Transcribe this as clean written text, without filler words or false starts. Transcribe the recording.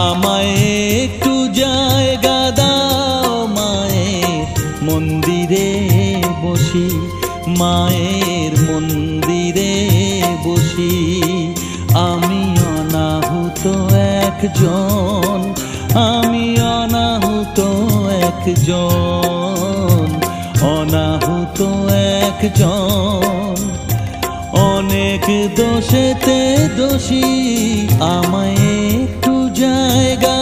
আমায় একটু জায়গা দাও মায়ের মন্দিরে বসি, মায়ের মন্দিরে বসি। আমি অনাহুত একজন, আমি অনাহুত একজন, অনাহুত একজন। অনেক দোষেতে দোষী, আমায় একটু জায়গা